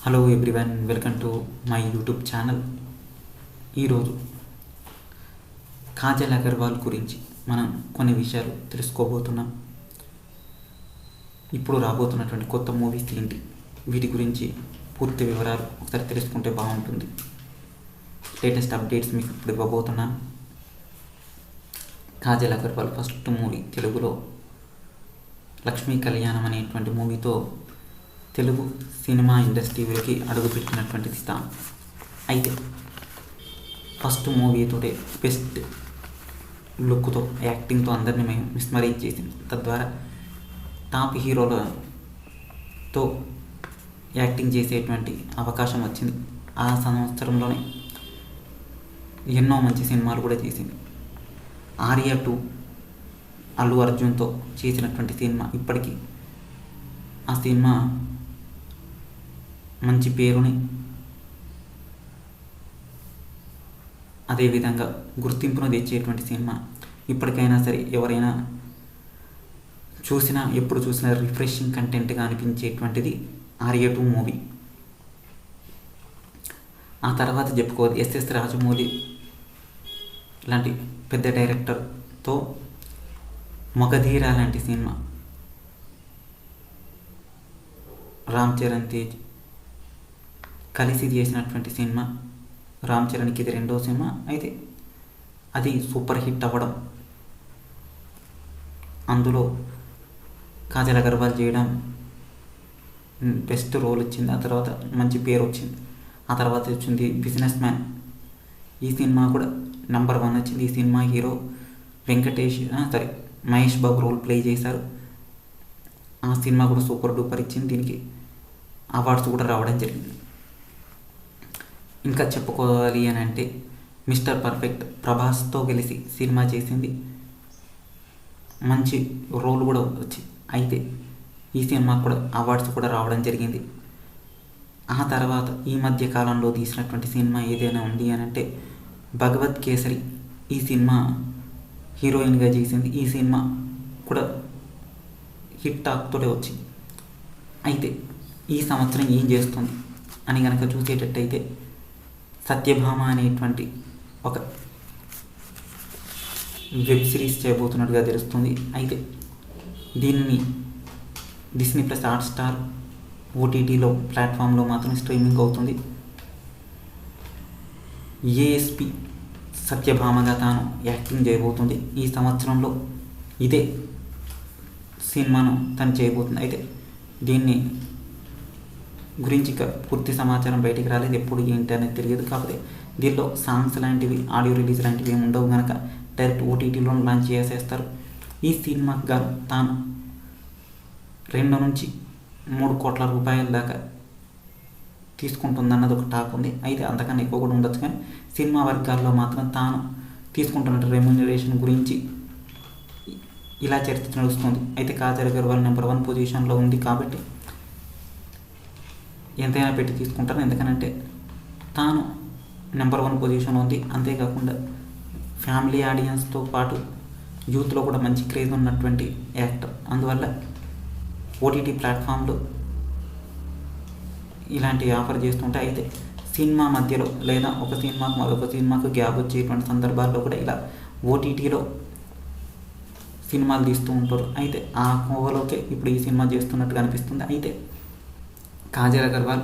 Hello everyone, welcome to my YouTube channel. ఈరోజు కాజల్ అగర్వాల్ గురించి మనం కొన్ని విషయాలు తెలుసుకోబోతున్నాం. ఇప్పుడు రాబోతున్నటువంటి కొత్త మూవీస్ ఏంటి, వీటి గురించి పూర్తి వివరాలు ఒకసారి తెలుసుకుంటే బాగుంటుంది. లేటెస్ట్ అప్డేట్స్ మీకు ఇప్పుడు ఇవ్వబోతున్నాను. కాజల్ అగర్వాల్ ఫస్ట్ మూవీ తెలుగులో లక్ష్మీ కళ్యాణం అనేటువంటి మూవీతో తెలుగు సినిమా ఇండస్ట్రీకి అడుగుపెట్టినటువంటిది స్థానం. అయితే ఫస్ట్ మూవీతో బెస్ట్ లుక్తో యాక్టింగ్తో అందరినీ మేము మిస్మరైజ్ చేసింది. తద్వారా టాప్ హీరోలతో యాక్టింగ్ చేసేటువంటి అవకాశం వచ్చింది. ఆ సంవత్సరంలోనే ఎన్నో మంచి సినిమాలు కూడా చేసింది. ఆర్య 2 అల్లు అర్జున్తో చేసినటువంటి సినిమా, ఇప్పటికీ ఆ సినిమా మంచి పేరుని, అదేవిధంగా గుర్తింపును తెచ్చేటువంటి సినిమా. ఇప్పటికైనా సరే ఎవరైనా చూసినా, ఎప్పుడు చూసినా రిఫ్రెషింగ్ కంటెంట్గా అనిపించేటువంటిది ఆర్య 2 మూవీ. ఆ తర్వాత చెప్పుకోవాలి, ఎస్ఎస్ రాజమౌళి లాంటి పెద్ద డైరెక్టర్తో మగధీర లాంటి సినిమా, రామ్ చరణ్ తేజ్ కలిసి చేసినటువంటి సినిమా. రామ్ చరణ్కి ఇది రెండో సినిమా. అయితే అది సూపర్ హిట్ అవ్వడం, అందులో కాజల్ అగర్వాల్ చేయడం బెస్ట్ రోల్ వచ్చింది. ఆ తర్వాత మంచి పేరు వచ్చింది. ఆ తర్వాత వచ్చింది బిజినెస్ మ్యాన్. ఈ సినిమా కూడా నెంబర్ 1 వచ్చింది. ఈ cinema hero Mahesh Babu role play చేశారు. ఆ సినిమా కూడా సూపర్ డూపర్ ఇచ్చింది. దీనికి అవార్డ్స్ కూడా రావడం జరిగింది. ఇంకా చెప్పుకోవాలి అని అంటే మిస్టర్ పర్ఫెక్ట్ ప్రభాస్తో కలిసి సినిమా చేసింది. మంచి రోల్ కూడా వచ్చి, అయితే ఈ సినిమాకు కూడా అవార్డ్స్ కూడా రావడం జరిగింది. ఆ తర్వాత ఈ మధ్య కాలంలో తీసినటువంటి సినిమా ఏదైనా ఉంది అని అంటే భగవత్ కేసరి. ఈ సినిమా హీరోయిన్గా చేసింది. ఈ సినిమా కూడా హిట్ టాక్తో వచ్చింది. అయితే ఈ సంవత్సరం ఏం చేస్తుంది అని కనుక చూసేటట్టయితే సత్యభామ అనేటువంటి ఒక వెబ్ సిరీస్ చేయబోతున్నట్టుగా తెలుస్తుంది. అయితే దీనిని డిస్నీ ప్లస్ హాట్స్టార్ ఓటీటీలో ప్లాట్ఫామ్లో మాత్రం స్ట్రీమింగ్ అవుతుంది. ఏఎస్పి సత్యభామగా తాను యాక్టింగ్ చేయబోతుంది. ఈ సంవత్సరంలో ఇదే సినిమాను తను చేయబోతుంది. అయితే దీన్ని గురించి పూర్తి సమాచారం బయటికి రాలేదు. ఎప్పుడు ఏంటి అనేది తెలియదు. కాకపోతే దీనిలో సాంగ్స్ లాంటివి, ఆడియో రిలీజ్ లాంటివి ఏమి ఉండవు కనుక డైరెక్ట్ ఓటీటీలో లాంచ్ చేసేస్తారు. ఈ సినిమాకి గాను తాను 2 నుంచి 3 కోట్ల రూపాయల దాకా తీసుకుంటుందన్నది ఒక టాక్ ఉంది. అయితే అంతకన్నా ఎక్కువ కూడా ఉండొచ్చు, కానీ సినిమా వర్గాల్లో మాత్రం తాను తీసుకుంటున్న రెమ్యూనరేషన్ గురించి ఇలా చర్చ నడుస్తుంది. అయితే కాజల్ అగర్వాల్ నెంబర్ 1 పొజిషన్లో ఉంది కాబట్టి ఎంతైనా పెట్టి తీసుకుంటారు. ఎందుకనంటే తాను నెంబర్ 1 పొజిషన్లో ఉంది. అంతేకాకుండా ఫ్యామిలీ ఆడియన్స్తో పాటు యూత్లో కూడా మంచి క్రేజ్ ఉన్నటువంటి యాక్టర్. అందువల్ల ఓటీటీ ప్లాట్ఫామ్లో ఇలాంటి ఆఫర్ చేస్తుంటే, అయితే సినిమా మధ్యలో లేదా ఒక సినిమాకు మరొక సినిమాకు గ్యాప్ వచ్చేటువంటి సందర్భాల్లో కూడా ఇలా ఓటీటీలో సినిమాలు తీస్తూ ఉంటారు. అయితే ఆ కోవలోకే ఇప్పుడు ఈ సినిమా చేస్తున్నట్టుగా అనిపిస్తుంది. అయితే కాజల్ అగర్వాల్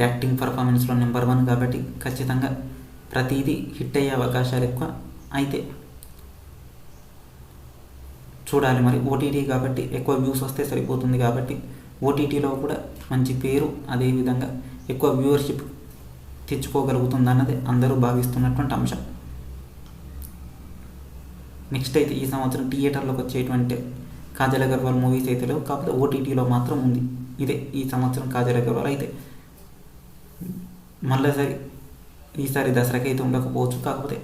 యాక్టింగ్ పర్ఫార్మెన్స్లో నెంబర్ 1 కాబట్టి ఖచ్చితంగా ప్రతిదీ హిట్ అయ్యే అవకాశాలు ఎక్కువ. అయితే చూడాలి మరి. ఓటీటీ కాబట్టి ఎక్కువ వ్యూస్ వస్తే సరిపోతుంది కాబట్టి ఓటీటీలో కూడా మంచి పేరు, అదేవిధంగా ఎక్కువ వ్యూవర్షిప్ తెచ్చుకోగలుగుతుంది అన్నది అందరూ భావిస్తున్నటువంటి అంశం. నెక్స్ట్ అయితే ఈ సంవత్సరం థియేటర్లోకి వచ్చేటువంటి కాజల్ అగర్వాల్ మూవీస్ అయితే లేవు, కాకపోతే ఓటీటీలో మాత్రం ఉంది. ఇదే ఈ సంవత్సరం కాజల్ అగర్వాల్. అయితే ఈసారి దసరాకి అయితే ఉండకపోవచ్చు, కాకపోతే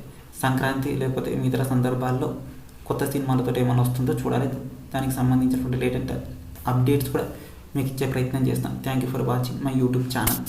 సంక్రాంతి లేకపోతే మిగతా సందర్భాల్లో కొత్త సినిమాలతో ఏమైనా వస్తుందో చూడాలి. దానికి సంబంధించినటువంటి లేటెస్ట్ అప్డేట్స్ కూడా మీకు ఇచ్చే ప్రయత్నం చేస్తాను. Thank you for watching my YouTube channel.